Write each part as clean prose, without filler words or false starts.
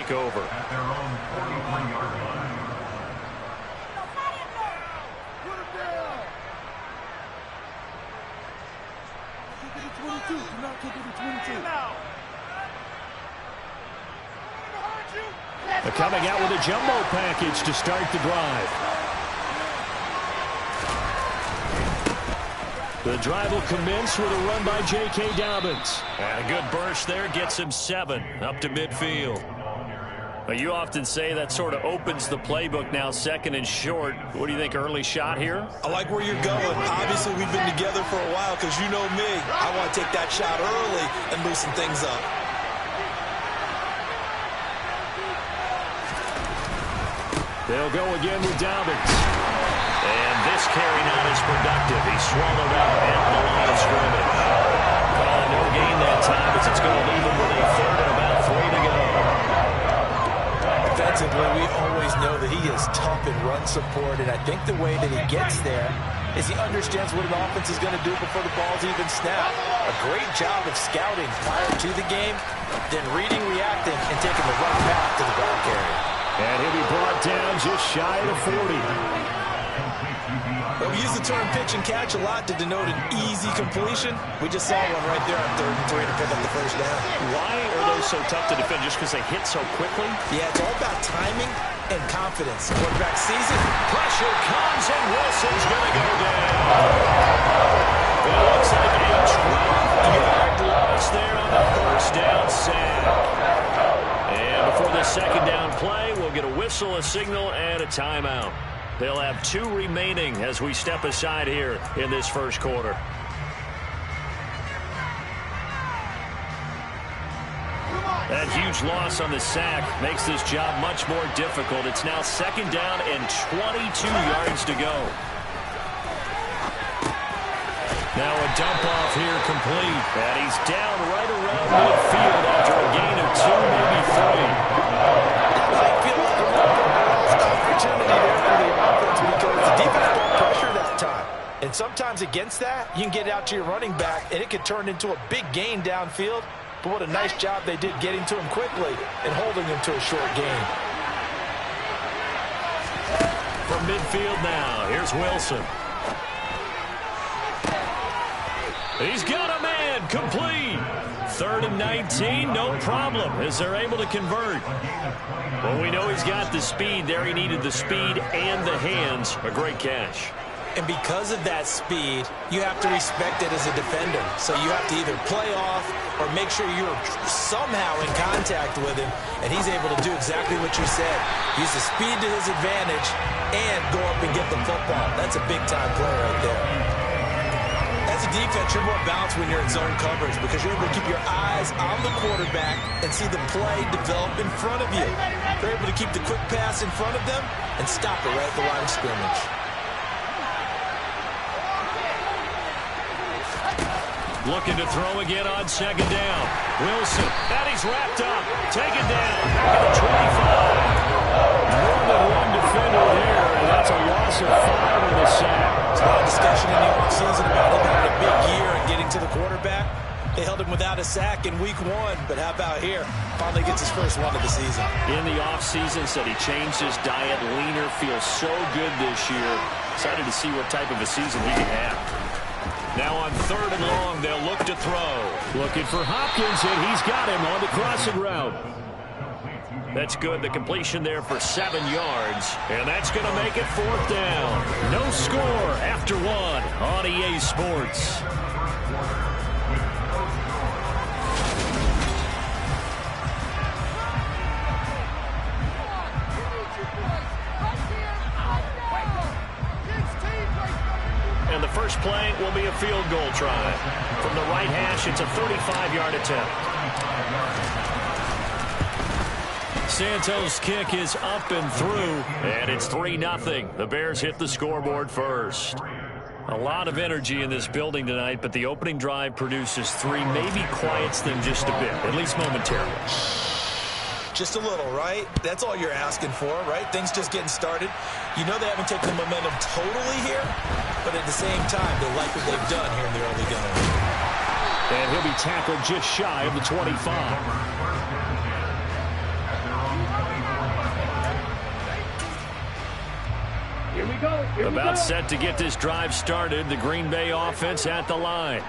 take over. At their own 43-yard line. They're coming out with a jumbo package to start the drive. The drive will commence with a run by J.K. Dobbins. And a good burst there gets him 7 up to midfield. Well, you often say that sort of opens the playbook now, 2nd and short. What do you think, early shot here? I like where you're going. Obviously, we've been together for a while because you know me. I want to take that shot early and loosen things up. They'll go again with Dobbins. And this carry not as productive. He's swallowed up at the line of scrimmage. No gain that time as it's going to leave him with a 3rd and about 3 to go. Defensively, we always know that he is tough in run support, and I think the way that he gets there is he understands what an offense is going to do before the ball's even snapped. A great job of scouting prior to the game, then reading, reacting, and taking the right path to the ball carrier. And he'll be brought down just shy of 40. Well, we use the term pitch and catch a lot to denote an easy completion. We just saw one right there on 3rd and 3 to pick up the first down. Why are those so tough to defend? Just because they hit so quickly? Yeah, it's all about timing and confidence. Quarterback sees it. Pressure comes, and Wilson's going to go down. It looks like a 12-yard loss there on the first down sack. And before the 2nd down play, we'll get a whistle, a signal, and a timeout. They'll have 2 remaining as we step aside here in this first quarter. That huge loss on the sack makes this job much more difficult. It's now 2nd down and 22 yards to go. Now a dump off here complete. And he's down right around midfield after a gain of 2, maybe 3. I feel like a lost opportunity there for the offense because the defense brought pressure that time. And sometimes against that, you can get out to your running back, and it could turn into a big gain downfield. But what a nice job they did getting to him quickly and holding him to a short gain. From midfield now, here's Wilson. He's got a man, complete. 3rd and 19, no problem, as they're able to convert. Well, we know he's got the speed there. He needed the speed and the hands. A great catch. And because of that speed, you have to respect it as a defender. So you have to either play off or make sure you're somehow in contact with him, and he's able to do exactly what you said. Use the speed to his advantage and go up and get the football. That's a big-time play right there. As a defense, you're more balanced when you're in zone coverage because you're able to keep your eyes on the quarterback and see the play develop in front of you. You're able to keep the quick pass in front of them and stop it right at the line of scrimmage. Looking to throw again on 2nd down. Wilson, and he's wrapped up. Taken down at the 25. More than one defender there, and that's a loss of 5 in the sack. There's a lot of discussion in the offseason about him having a big year and getting to the quarterback. They held him without a sack in week 1, but how about here? Finally gets his first one of the season. In the offseason, said he changed his diet, leaner, feels so good this year. Excited to see what type of a season he can have. Now on 3rd and long, they'll look to throw. Looking for Hopkins, and he's got him on the crossing route. That's good. The completion there for 7 yards. And that's going to make it 4th down. No score after 1 on EA Sports. And the first play will be a field goal try. From the right hash, it's a 35-yard attempt. Santos' kick is up and through, and it's 3-0. The Bears hit the scoreboard first. A lot of energy in this building tonight, but the opening drive produces 3, maybe quiets them just a bit, at least momentarily. Just a little, right? That's all you're asking for, right? Things just getting started. You know they haven't taken the momentum totally here, but at the same time, they like what they've done here in the early going. And he'll be tackled just shy of the 25. About set to get this drive started. The Green Bay offense at the line.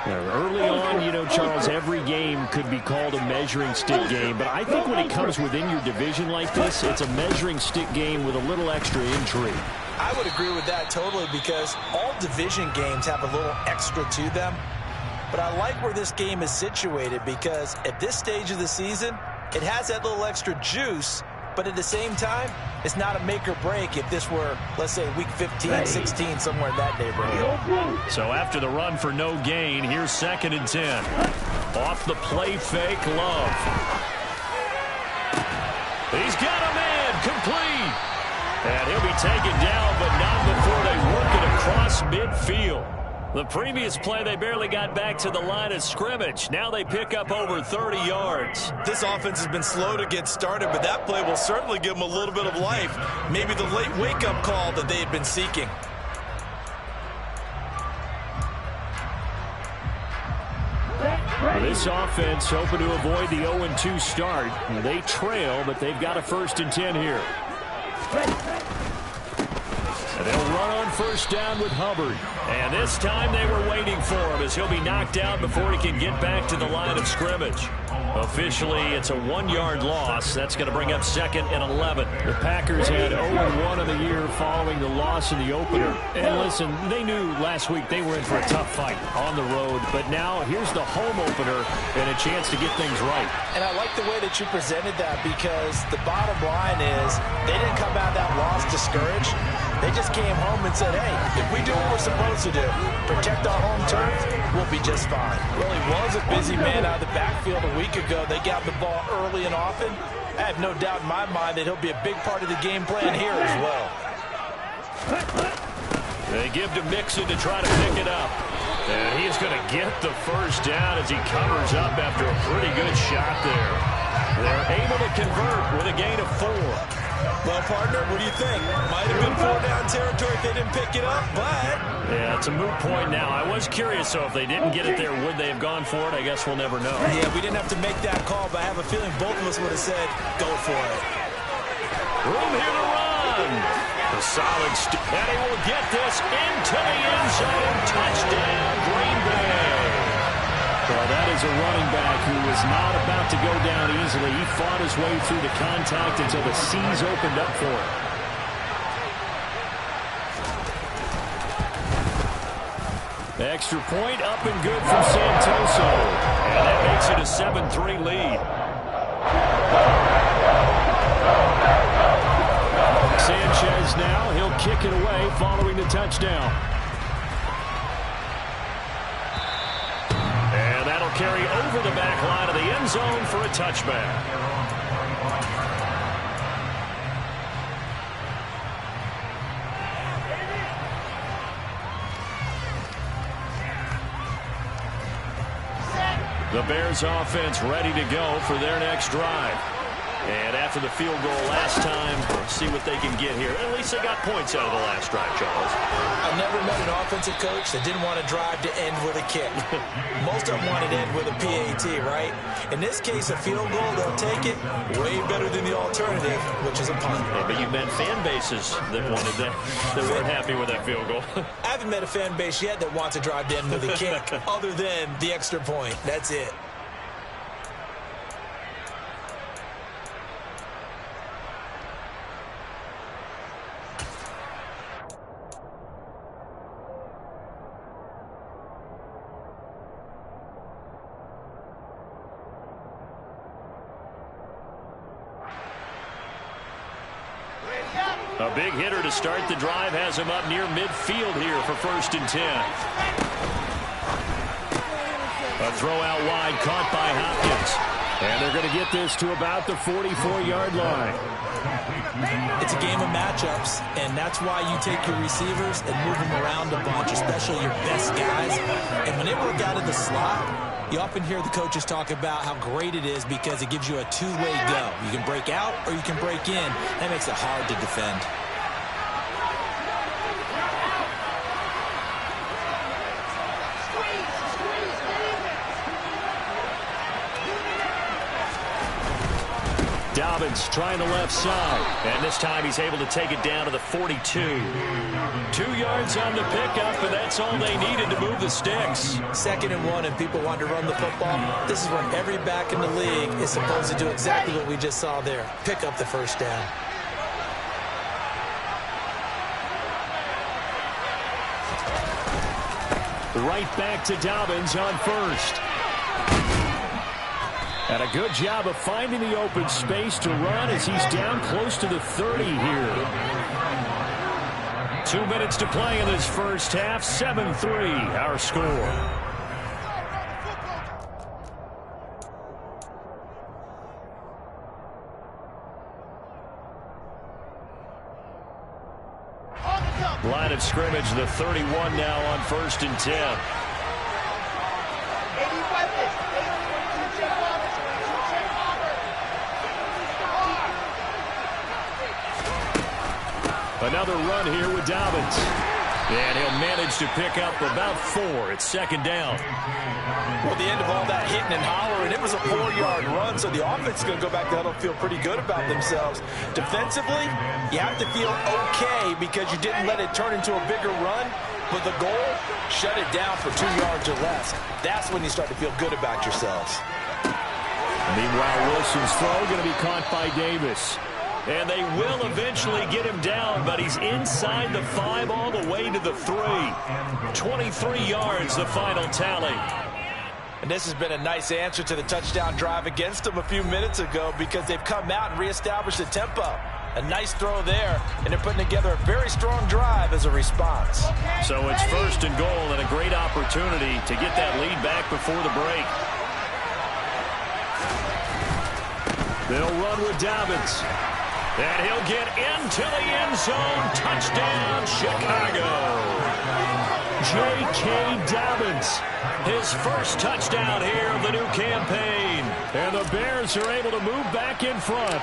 Early on, you know, Charles, every game could be called a measuring stick game, but I think when it comes within your division like this, it's a measuring stick game with a little extra intrigue. I would agree with that totally, because all division games have a little extra to them. But I like where this game is situated, because at this stage of the season, it has that little extra juice, but at the same time, it's not a make or break if this were, let's say, week 15, 16, somewhere in that neighborhood. So after the run for no gain, here's 2nd and 10. Off the play fake, Love. He's got a man, complete. And he'll be taken down, but not before they work it across midfield. The previous play, they barely got back to the line of scrimmage. Now they pick up over 30 yards. This offense has been slow to get started, but that play will certainly give them a little bit of life. Maybe the late wake-up call that they had been seeking. This offense hoping to avoid the 0-2 start. They trail, but they've got a 1st and 10 here. And they'll run on 1st down with Hubbard. And this time they were waiting for him, as he'll be knocked out before he can get back to the line of scrimmage. Officially, it's a 1-yard loss. That's going to bring up 2nd and 11. The Packers had 0-1 in the year following the loss in the opener. And listen, they knew last week they were in for a tough fight on the road. But now here's the home opener and a chance to get things right. And I like the way that you presented that, because the bottom line is they didn't come out of that loss discouraged. They just came home and said, hey, if we do what we're supposed to do, protect our home turf, we'll be just fine. Really was a busy man out of the backfield a week ago. They got the ball early and often. I have no doubt in my mind that he'll be a big part of the game plan here as well. They give to Mixon to try to pick it up. And he's going to get the 1st down as he covers up after a pretty good shot there. They're able to convert with a gain of 4. Well, partner, what do you think? Might have been 4-down territory if they didn't pick it up, but... Yeah, it's a moot point now. I was curious, so if they didn't get it there, would they have gone for it? I guess we'll never know. Yeah, we didn't have to make that call, but I have a feeling both of us would have said, go for it. Room here to run. A solid and he will get this into the end zone. Touchdown, Green Bay. Well, that is a running back who is not about to go down easily. He fought his way through the contact until the seas opened up for him. Extra point up and good from Santoso. And that makes it a 7-3 lead. Sanchez now, he'll kick it away following the touchdown. And that'll carry over the back line of the end zone for a touchback. The Bears offense ready to go for their next drive. And after the field goal last time, we'll see what they can get here. At least they got points out of the last drive, Charles. I've never met an offensive coach that didn't want to drive to end with a kick. Most of them wanted to end with a PAT, right? In this case, a field goal, they'll take it way better than the alternative, which is a punt. Yeah, but you've met fan bases that wanted that weren't happy with that field goal. I haven't met a fan base yet that wants to drive to end with a kick, other than the extra point. That's it. A big hitter to start the drive has him up near midfield here for 1st and 10. A throw out wide caught by Hopkins. And they're going to get this to about the 44-yard line. It's a game of matchups, and that's why you take your receivers and move them around a bunch, especially your best guys. And when they work out of the slot, you often hear the coaches talk about how great it is because it gives you a two-way go. You can break out or you can break in. That makes it hard to defend. Dobbins trying the left side. And this time he's able to take it down to the 42. 2 yards on the pickup, and that's all they needed to move the sticks. 2nd and 1, and people want to run the football. This is where every back in the league is supposed to do exactly what we just saw there. Pick up the first down. Right back to Dobbins on first. And a good job of finding the open space to run as he's down close to the 30 here. 2 minutes to play in this first half. 7-3 our score. Line of scrimmage, the 31 now on 1st and 10. Another run here with Dobbins. And he'll manage to pick up about 4. It's 2nd down. Well, the end of all that hitting and hollering, it was a 4-yard run, so the offense is going to go back to huddle and feel pretty good about themselves. Defensively, you have to feel okay because you didn't let it turn into a bigger run, but the goal, shut it down for 2 yards or less. That's when you start to feel good about yourselves. Meanwhile, Wilson's throw going to be caught by Davis. And they will eventually get him down, but he's inside the 5 all the way to the 3. 23 yards, the final tally. And this has been a nice answer to the touchdown drive against them a few minutes ago because they've come out and reestablished the tempo. A nice throw there, and they're putting together a very strong drive as a response. So it's 1st and goal and a great opportunity to get that lead back before the break. They'll run with Dobbins. And he'll get into the end zone. Touchdown, Chicago. J.K. Dobbins, his first touchdown here of the new campaign. And the Bears are able to move back in front.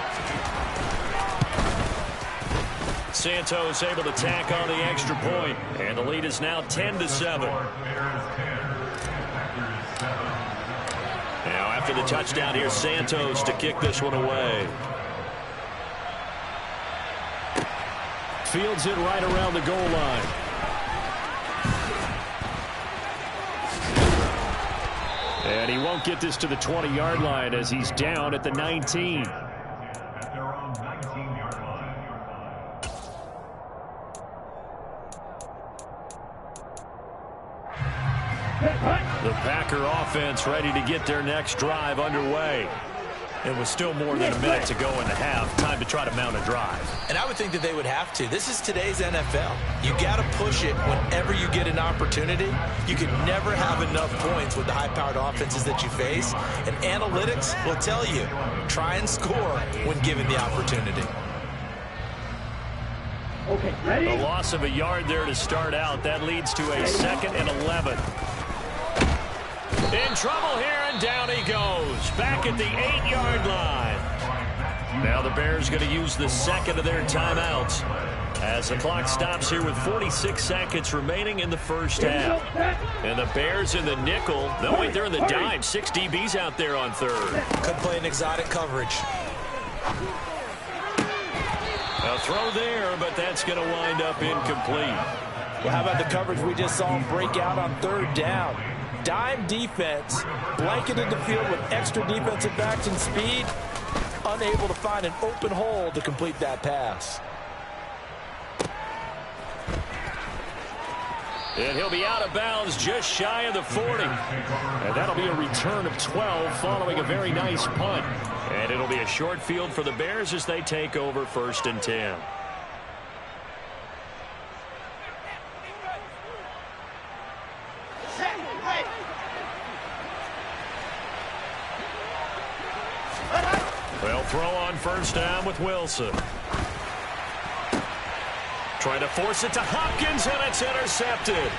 Santos able to tack on the extra point. And the lead is now 10-7. Now after the touchdown, here's Santos to kick this one away. Fields it right around the goal line. And he won't get this to the 20-yard line as he's down at the 19. At their own 19-yard line. The Packer offense ready to get their next drive underway. It was still more than a minute to go in the half. Time to try to mount a drive. And I would think that they would have to. This is today's NFL. You got to push it whenever you get an opportunity. You can never have enough points with the high-powered offenses that you face. And analytics will tell you, try and score when given the opportunity. Okay, ready? A loss of a yard there to start out. That leads to a 2nd and 11. In trouble here, and down he goes. Back at the 8-yard line. Now the Bears going to use the 2nd of their timeouts as the clock stops here with 46 seconds remaining in the first half. And the Bears in the nickel. No, wait, they're in the dime. 6 DBs out there on 3rd. Could play an exotic coverage. A throw there, but that's going to wind up incomplete. Well, how about the coverage we just saw him break out on 3rd down? Dime defense, blanketed the field with extra defensive backs and speed, unable to find an open hole to complete that pass. And he'll be out of bounds just shy of the 40. And that'll be a return of 12 following a very nice punt. And it'll be a short field for the Bears as they take over 1st and 10. They'll throw on 1st down with Wilson. Trying to force it to Hopkins, and it's intercepted.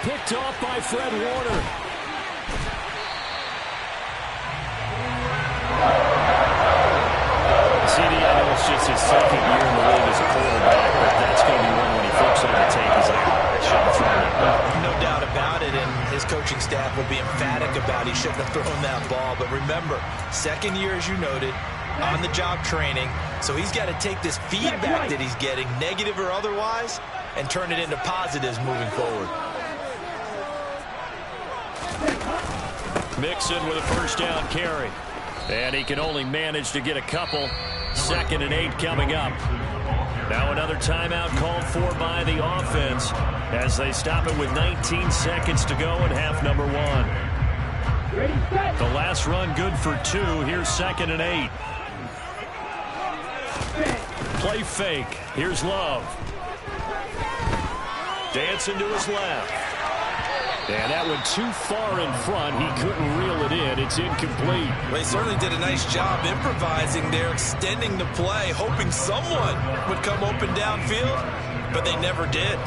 Picked off by Fred Warner. CD, I know it's just his 2nd year in the league as a quarterback, but that's going to be one when he flips on the tape. He's like, I shouldn't have thrown that ball. No doubt about it, and his coaching staff will be emphatic about he shouldn't have thrown that ball. But remember, 2nd year, as you noted, on-the-job training. So he's got to take this feedback that he's getting, negative or otherwise, and turn it into positives moving forward. Mixon with a first down carry. And he can only manage to get a couple. 2nd and 8 coming up. Now another timeout called for by the offense as they stop it with 19 seconds to go in half number 1. The last run good for 2. Here's 2nd and 8. Play fake. Here's Love. Dancing to his left. And that went too far in front. He couldn't reel it in. It's incomplete. Well, he certainly did a nice job improvising there, extending the play, hoping someone would come open downfield, but they never did.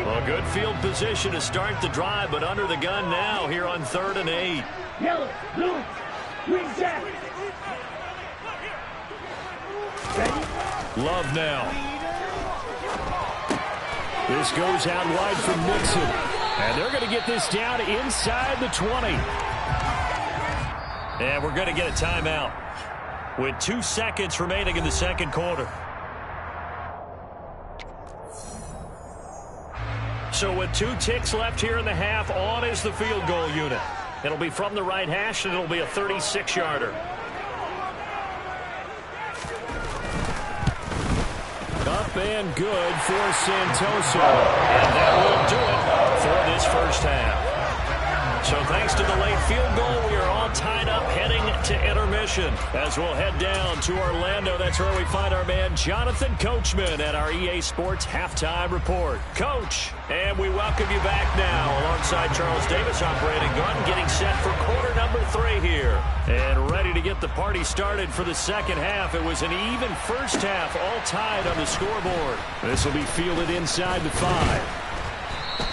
Well, good field position to start the drive, but under the gun now here on 3rd and 8. Yellow, blue, green jack. Love now. This goes out wide from Mixon. And they're going to get this down inside the 20. And we're going to get a timeout with 2 seconds remaining in the second quarter. So with 2 ticks left here in the half, on is the field goal unit. It'll be from the right hash, and it'll be a 36-yarder. Up and good for Santoso. And that will do it for this first half. So thanks to the late field goal, we are all tied up heading to intermission. As we'll head down to Orlando, that's where we find our man Jonathan Coachman at our EA Sports Halftime Report. Coach, and we welcome you back now alongside Charles Davis, operating gun, getting set for quarter number 3 here. And ready to get the party started for the second half. It was an even first half, all tied on the scoreboard. This will be fielded inside the 5.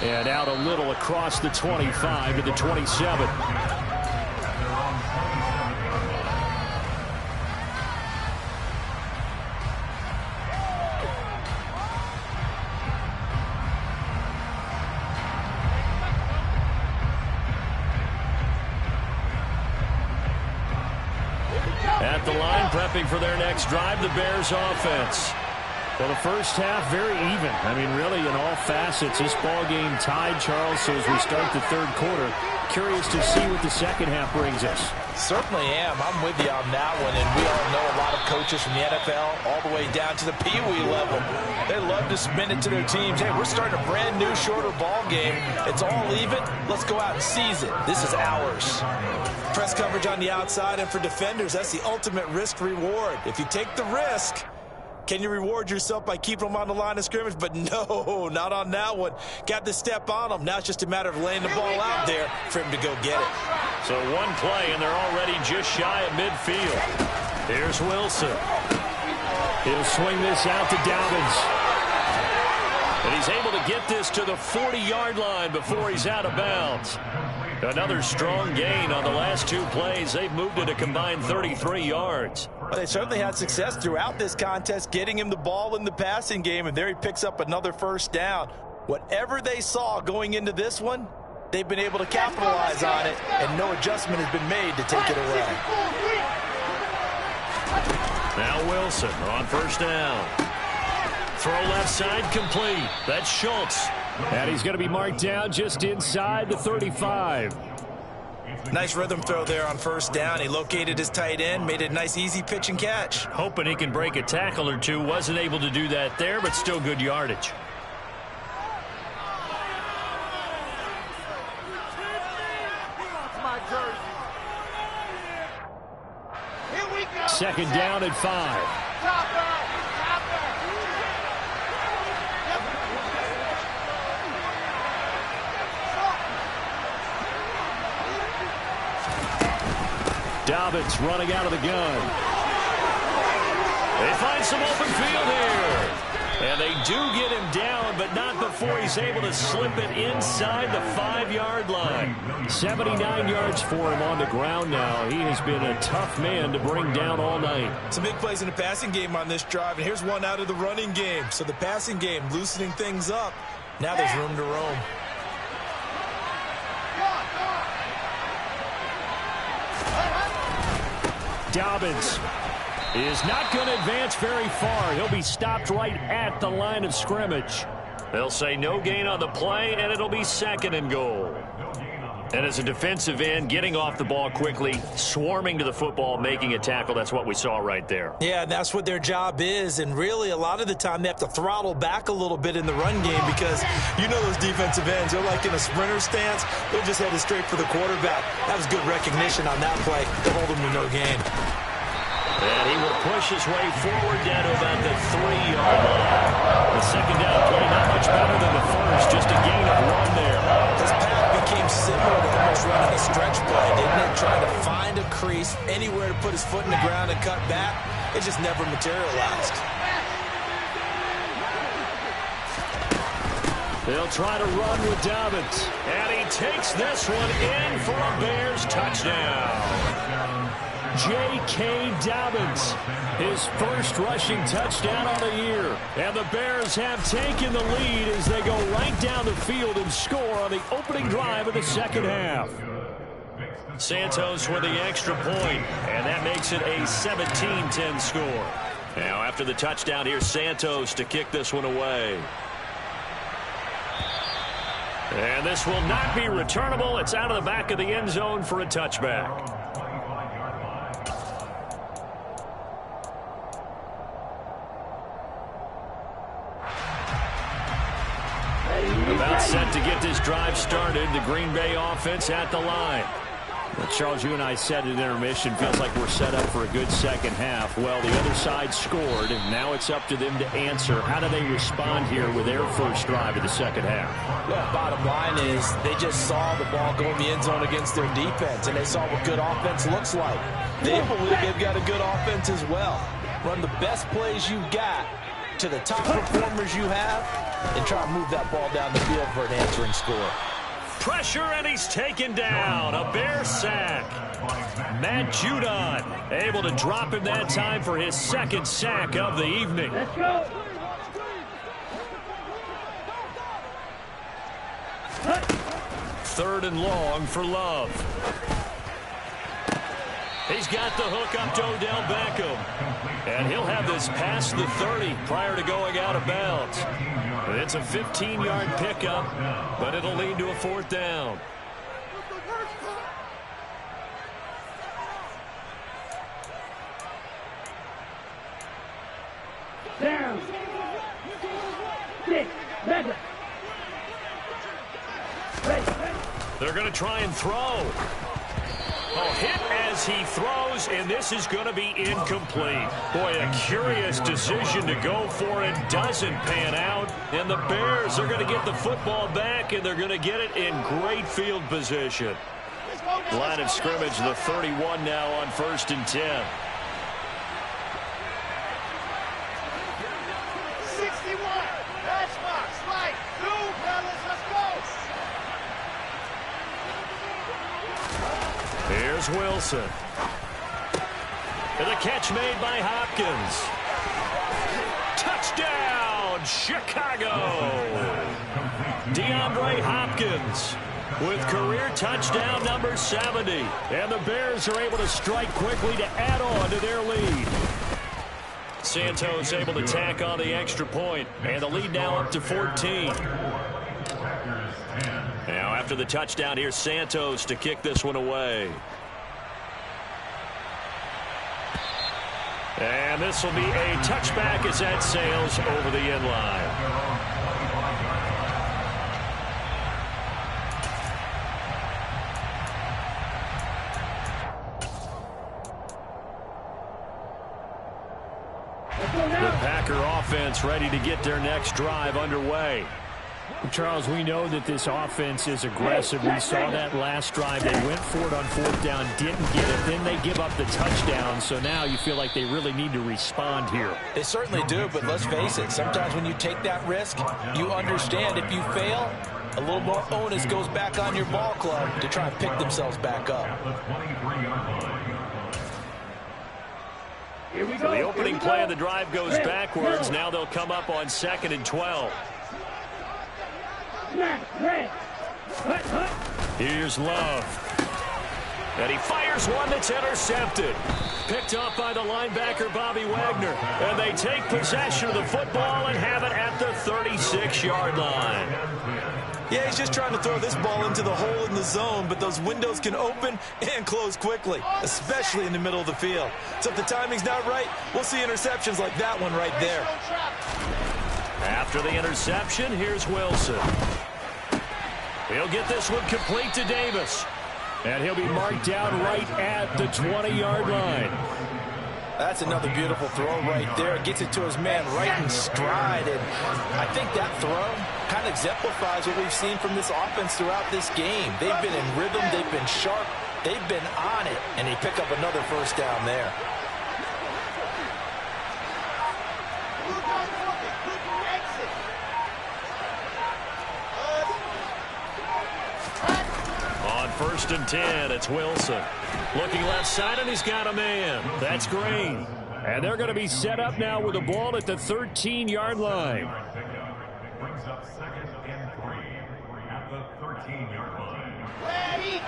And out a little across the 25 to the 27. At the line, prepping for their next drive, the Bears offense. Well, the first half, very even. I mean, really, in all facets, this ball game tied, Charles. So as we start the third quarter, curious to see what the second half brings us. Certainly am. I'm with you on that one. And we all know a lot of coaches from the NFL all the way down to the Pee-wee level. They love to spin it to their teams. Hey, we're starting a brand new, shorter ball game. It's all even. Let's go out and seize it. This is ours. Press coverage on the outside, and for defenders, that's the ultimate risk-reward. If you take the risk, can you reward yourself by keeping them on the line of scrimmage? But no, not on that one. Got to step on them. Now it's just a matter of laying the ball out there for him to go get it. So one play, and they're already just shy of midfield. Here's Wilson. He'll swing this out to Dobbins. And he's able to get this to the 40-yard line before he's out of bounds. Another strong gain on the last 2 plays. They've moved it a combined 33 yards. Well, they certainly had success throughout this contest, getting him the ball in the passing game, and there he picks up another first down. Whatever they saw going into this one, they've been able to capitalize on it, and no adjustment has been made to take it away. Now Wilson on first down. Throw left side complete. That's Schultz. And he's going to be marked down just inside the 35. Nice rhythm throw there on first down. He located his tight end, made it a nice easy pitch and catch. Hoping he can break a tackle or two. Wasn't able to do that there, but still good yardage. Second down at 5. Dobbins running out of the gun. They find some open field here. And they do get him down, but not before he's able to slip it inside the 5-yard line. 79 yards for him on the ground now. He has been a tough man to bring down all night. Some big plays in the passing game on this drive, and here's one out of the running game. So the passing game loosening things up. Now there's room to roam. Dobbins is not going to advance very far. He'll be stopped right at the line of scrimmage. They'll say no gain on the play, and it'll be second and goal. And as a defensive end, getting off the ball quickly, swarming to the football, making a tackle, that's what we saw right there. Yeah, that's what their job is. And really, a lot of the time, they have to throttle back a little bit in the run game because you know those defensive ends, they're like in a sprinter stance. They're just headed straight for the quarterback. That was good recognition on that play to hold them to no gain. And he will push his way forward down to about the 3-yard line. The second down play not much better than the first, just a gain of 1 there. This pass became similar to almost running a stretch play, didn't it? Trying to find a crease, anywhere to put his foot in the ground and cut back. It just never materialized. They'll try to run with Dobbins. And he takes this one in for a Bears touchdown. J.K. Dobbins, his first rushing touchdown on the year. And the Bears have taken the lead as they go right down the field and score on the opening drive of the second half. Santos with the extra point, and that makes it a 17-10 score. Now after the touchdown, here's Santos to kick this one away. And this will not be returnable. It's out of the back of the end zone for a touchback. About set to get this drive started. The Green Bay offense at the line. Well, Charles, you and I said at intermission, feels like we're set up for a good second half. Well, the other side scored, and now it's up to them to answer. How do they respond here with their first drive of the second half? Well, bottom line is they just saw the ball go in the end zone against their defense, and they saw what good offense looks like. They believe they've got a good offense as well. Run the best plays you've got to the top performers you have, and try to move that ball down the field for an answering score. Pressure, and he's taken down. A Bear sack. Matt Judon able to drop him that time for his second sack of the evening. Let's go. Third and long for Love. He's got the hook up to Odell Beckham. And he'll have this past the 30 prior to going out of bounds. It's a 15-yard pickup, but it'll lead to a fourth down. Down. 6, 7. They're going to try and throw. Oh, hit as he throws, and this is going to be incomplete. Boy, a curious decision to go for it. Doesn't pan out, and the Bears are going to get the football back, and they're going to get it in great field position. Line of scrimmage, the 31 now on 1st and 10. 61. That's box. Right. 2, fellas. Let's go. Here's Wilson. And the catch made by Hopkins. Touchdown, Chicago. DeAndre Hopkins with career touchdown number 70. And the Bears are able to strike quickly to add on to their lead. Santos able to tack on the extra point, and the lead now up to 14. Now after the touchdown, here's Santos to kick this one away. And this will be a touchback as that sails over the end line. The Packer offense ready to get their next drive underway. Charles, we know that this offense is aggressive. We saw that last drive. They went for it on 4th down, didn't get it. Then they give up the touchdown. So now you feel like they really need to respond here. They certainly do, but let's face it. Sometimes when you take that risk, you understand if you fail, a little more onus goes back on your ball club to try and pick themselves back up. Here we So go. the opening play of the drive goes backwards. Now they'll come up on 2nd and 12. Here's Love. And he fires one that's intercepted. Picked off by the linebacker, Bobby Wagner. And they take possession of the football and have it at the 36-yard line. Yeah, he's just trying to throw this ball into the hole in the zone, but those windows can open and close quickly, especially in the middle of the field. So if the timing's not right, we'll see interceptions like that one right there. After the interception, here's Wilson. He'll get this one complete to Davis. And he'll be marked down right at the 20-yard line. That's another beautiful throw right there. Gets it to his man right in stride. And I think that throw kind of exemplifies what we've seen from this offense throughout this game. They've been in rhythm. They've been sharp. They've been on it. And they pick up another first down there. On 1st and 10, it's Wilson. Looking left side, and he's got a man. That's Green. And they're going to be set up now with the ball at the 13-yard line. Brings up 2nd and 3 at the 13-yard line. Ready.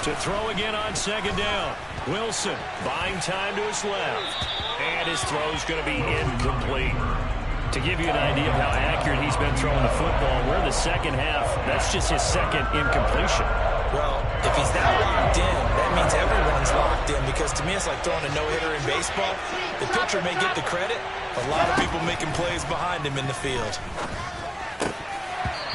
To throw again on 2nd down. Wilson buying time to his left. And his throw's going to be incomplete. To give you an idea of how accurate he's been throwing the football, we're in the second half. That's just his second incompletion. Well, if he's that locked in, that means everyone's locked in, because to me it's like throwing a no-hitter in baseball. The pitcher may get the credit, a lot of people making plays behind him in the field.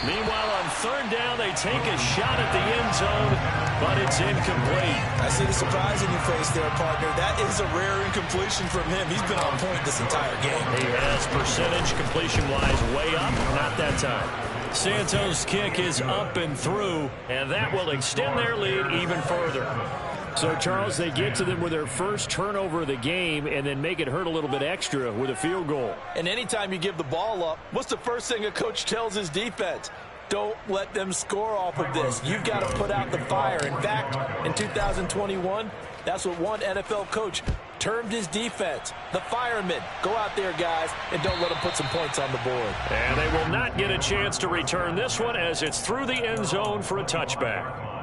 Meanwhile, on 3rd down, they take a shot at the end zone, but it's incomplete. I see the surprise in your face there, partner. That is a rare incompletion from him. He's been on point this entire game. He has percentage completion-wise way up, not that time. Santos' kick is up and through, and that will extend their lead even further. So, Charles, they get to them with their first turnover of the game and then make it hurt a little bit extra with a field goal. And anytime you give the ball up, what's the first thing a coach tells his defense? Don't let them score off of this. You've got to put out the fire. In fact, in 2021, that's what one NFL coach termed his defense, the firemen. Go out there, guys, and don't let them put some points on the board. And they will not get a chance to return this one as it's through the end zone for a touchback.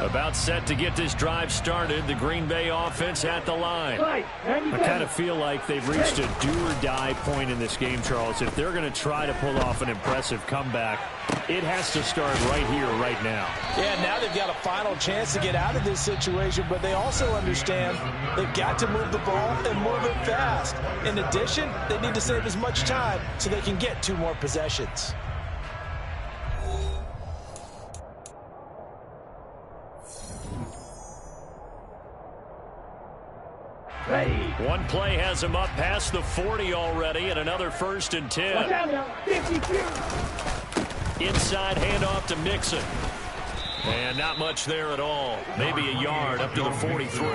About set to get this drive started, the Green Bay offense at the line. I kind of feel like they've reached a do-or-die point in this game, Charles. If they're going to try to pull off an impressive comeback, it has to start right here, right now. Yeah, now they've got a final chance to get out of this situation, but they also understand they've got to move the ball and move it fast. In addition, they need to save as much time so they can get 2 more possessions. Ready. One play has him up past the 40 already, and another 1st and 10. Watch out now. 52. Inside handoff to Mixon. And not much there at all. Maybe a yard up to the 43.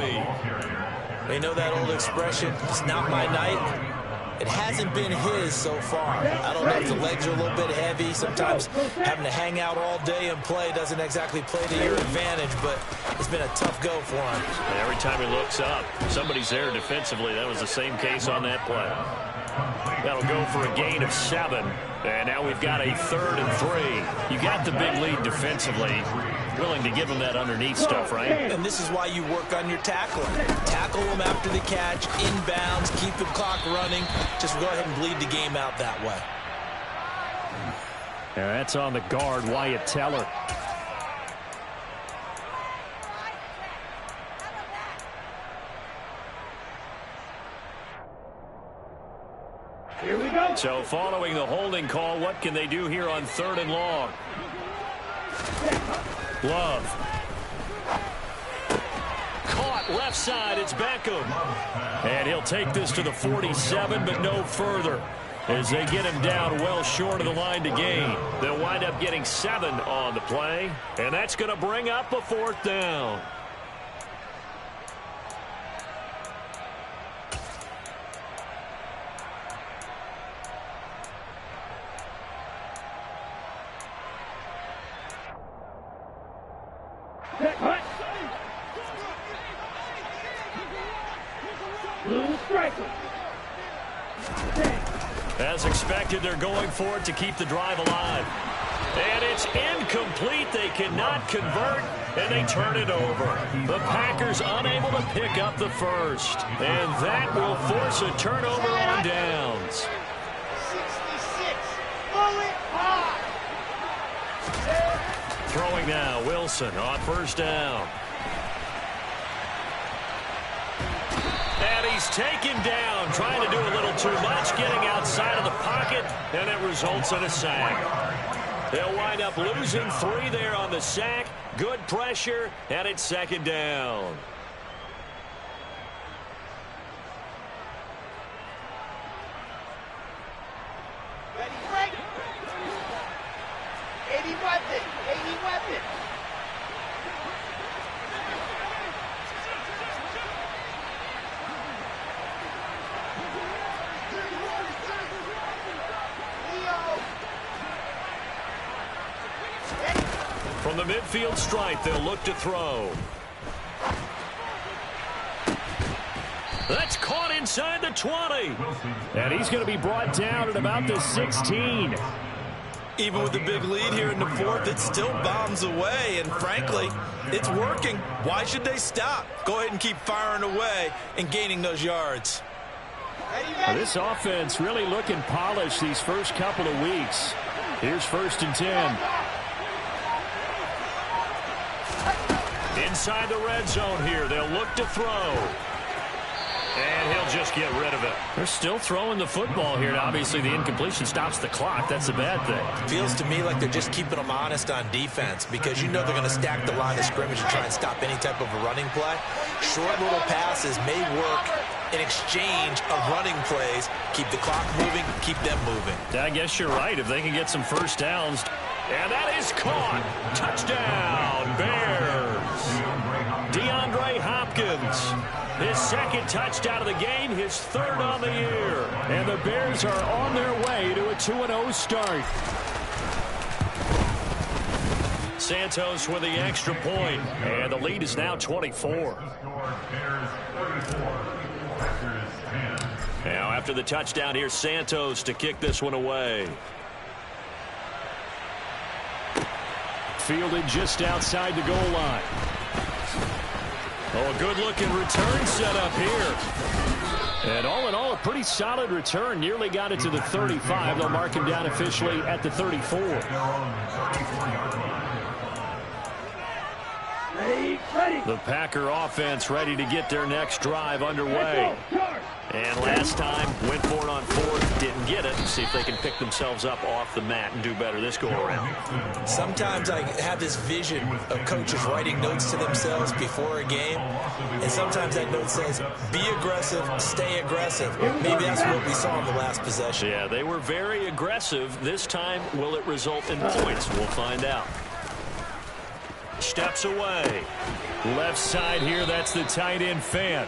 They know that old expression, it's not my night. It hasn't been his so far. I don't know if the legs are a little bit heavy. Sometimes having to hang out all day and play doesn't exactly play to your advantage, but it's been a tough go for him. And every time he looks up, somebody's there defensively. That was the same case on that play. That'll go for a gain of 7. And now we've got a 3rd and 3. You got the big lead defensively. Willing to give them that underneath stuff, right? And this is why you work on your tackling. Tackle them after the catch, inbounds, keep the clock running. Just go ahead and bleed the game out that way. And that's on the guard, Wyatt Teller. Here we go. So following the holding call, what can they do here on 3rd and long? Love. Caught left side. It's Beckham. And he'll take this to the 47, but no further. As they get him down well short of the line to gain. They'll wind up getting 7 on the play. And that's going to bring up a 4th down. Blue striker. As expected, they're going for it to keep the drive alive. And it's incomplete. They cannot convert, and they turn it over. The Packers unable to pick up the first. And that will force a turnover on downs. 66. Pull it hard. Throwing now, Wilson on first down. And he's taken down, trying to do a little too much, getting outside of the pocket, and it results in a sack. They'll wind up losing 3 there on the sack. Good pressure, and it's second down. Ready, break. 80 weapon. 80 weapon. From the midfield stripe, they'll look to throw. That's caught inside the 20. And he's going to be brought down at about the 16. Even with the big lead here in the fourth, it still bombs away. And frankly, it's working. Why should they stop? Go ahead and keep firing away and gaining those yards. Now, this offense really looking polished these first couple of weeks. Here's 1st and 10. Inside the red zone here, they'll look to throw. And he'll just get rid of it. They're still throwing the football here. Now, obviously, the incompletion stops the clock. That's a bad thing. Feels to me like they're just keeping them honest on defense because you know they're going to stack the line of scrimmage and try and stop any type of a running play. Short little passes may work in exchange of running plays. Keep the clock moving, keep them moving. I guess you're right. If they can get some first downs. And that is caught. Touchdown, Bears. DeAndre Hopkins. His second touchdown of the game, his 3rd on the year. And the Bears are on their way to a 2-0 start. Santos with the extra point. And the lead is now 24. Now after the touchdown, here's Santos to kick this one away. Fielded just outside the goal line. Oh, a good-looking return set up here. And all in all, a pretty solid return. Nearly got it to the 35. They'll mark him down officially at the 34. Ready. The Packer offense ready to get their next drive underway. And last time, went for it on 4th, didn't get it. See if they can pick themselves up off the mat and do better this go-around. Sometimes I have this vision of coaches writing notes to themselves before a game, and sometimes that note says, be aggressive, stay aggressive. Maybe that's what we saw in the last possession. Yeah, they were very aggressive. This time, will it result in points? We'll find out. Steps away. Left side here, that's the tight end Fant.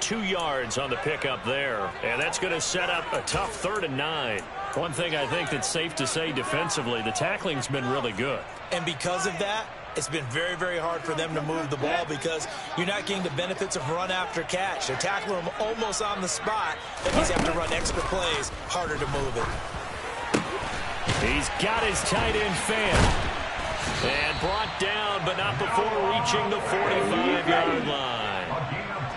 2 yards on the pickup there. And that's going to set up a tough 3rd and 9. One thing I think that's safe to say defensively, the tackling's been really good. And because of that, it's been very, very hard for them to move the ball because you're not getting the benefits of run after catch. They're tackling them almost on the spot. That means you have to run extra plays, harder to move it. He's got his tight end Fant. And brought down, but not before reaching the 45-yard line.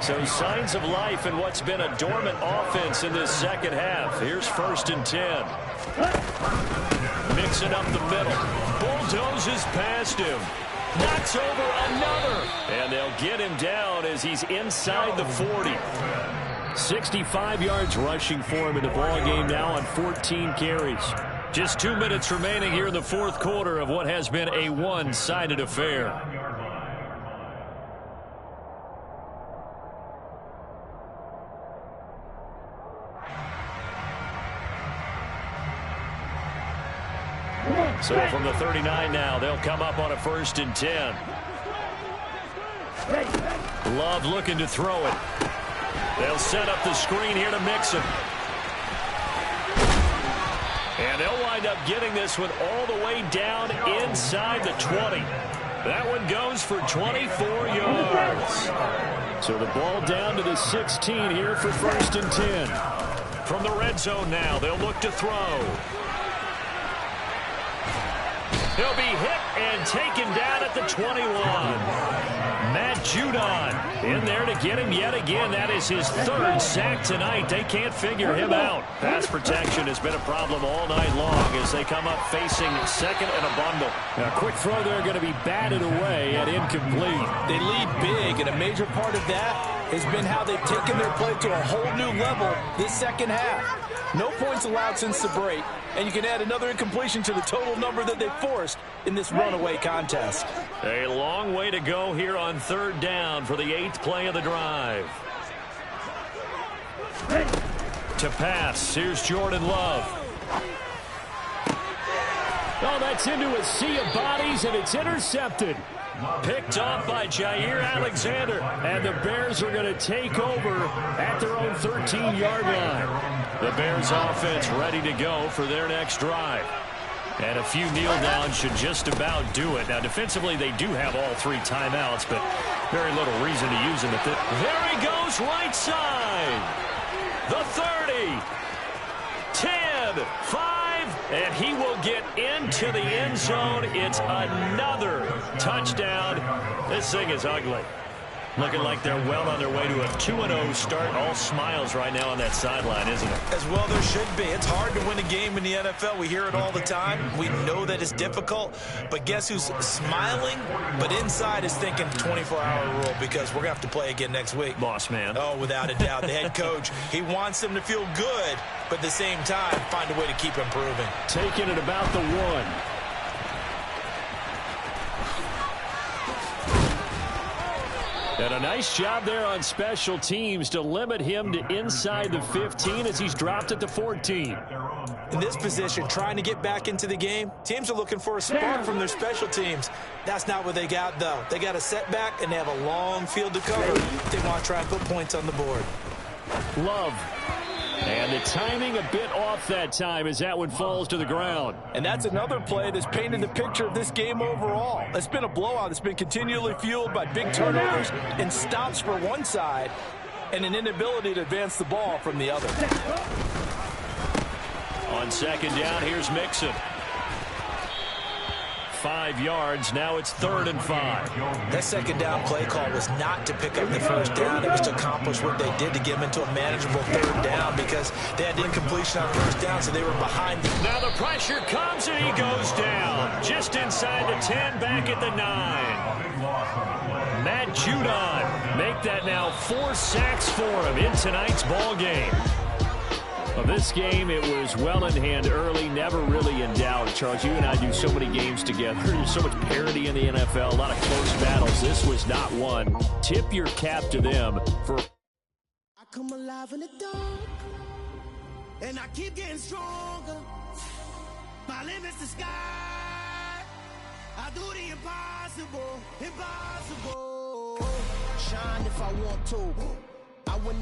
So signs of life in what's been a dormant offense in this second half. Here's 1st and 10. Mixing up the middle. Bulldozes past him. Knocks over another. And they'll get him down as he's inside the 40. 65 yards rushing for him in the ball game now on 14 carries. Just 2 minutes remaining here in the 4th quarter of what has been a one-sided affair. So from the 39 now, they'll come up on a 1st and 10. Love looking to throw it. They'll set up the screen here to Mixon. And they'll wind up getting this one all the way down inside the 20. That one goes for 24 yards. So the ball down to the 16 here for 1st and 10. From the red zone now, they'll look to throw. He'll be hit and taken down at the 21. Matt Judon in there to get him yet again. That is his 3rd sack tonight. They can't figure him out. Pass protection has been a problem all night long as they come up facing 2nd and a bundle. Now, quick throw there going to be batted away and incomplete. They lead big, and a major part of that has been how they've taken their play to a whole new level this second half. No points allowed since the break, and you can add another incompletion to the total number that they forced in this runaway contest. A long way to go here on 3rd down for the 8th play of the drive. To pass, here's Jordan Love. Oh, that's into a sea of bodies, and it's intercepted. Picked off by Jair Alexander. And the Bears are going to take over at their own 13-yard line. The Bears offense ready to go for their next drive. And a few kneel downs should just about do it. Now, defensively, they do have all 3 timeouts, but very little reason to use them at this. There he goes, right side. The 30, 10, 5, and he will get into the end zone. It's another touchdown. This thing is ugly. Looking like they're well on their way to a 2-0 start. All smiles right now on that sideline, isn't it? As well there should be. It's hard to win a game in the NFL. We hear it all the time. We know that it's difficult. But guess who's smiling? But inside is thinking 24-hour rule because we're going to have to play again next week. Boss man. Oh, without a doubt. The head coach, he wants them to feel good, but at the same time, find a way to keep improving. Taking it about the 1. And a nice job there on special teams to limit him to inside the 15 as he's dropped at the 14. In this position, trying to get back into the game, teams are looking for a spark from their special teams. That's not what they got, though. They got a setback, and they have a long field to cover. They want to try and put points on the board. Love. And the timing a bit off that time as that one falls to the ground. And that's another play that's painted the picture of this game overall. It's been a blowout. It's been continually fueled by big turnovers and stops for one side and an inability to advance the ball from the other. On 2nd down, here's Mixon. 5 yards. Now it's 3rd and 5. That 2nd down play call was not to pick up the 1st down. It was to accomplish what they did to get them into a manageable 3rd down because they had incompletion on 1st down, so they were behind. Now the pressure comes and he goes down. Just inside the 10, back at the 9. Matt Judon make that now 4 sacks for him in tonight's ball game. Well, this game, it was well in hand early, never really in doubt. Charles, you and I do so many games together. There's so much parity in the NFL, a lot of close battles. This was not one. Tip your cap to them for... I come alive in the dark, and I keep getting stronger. My limit's the sky. I do the impossible, impossible. Shine if I want to. I wouldn't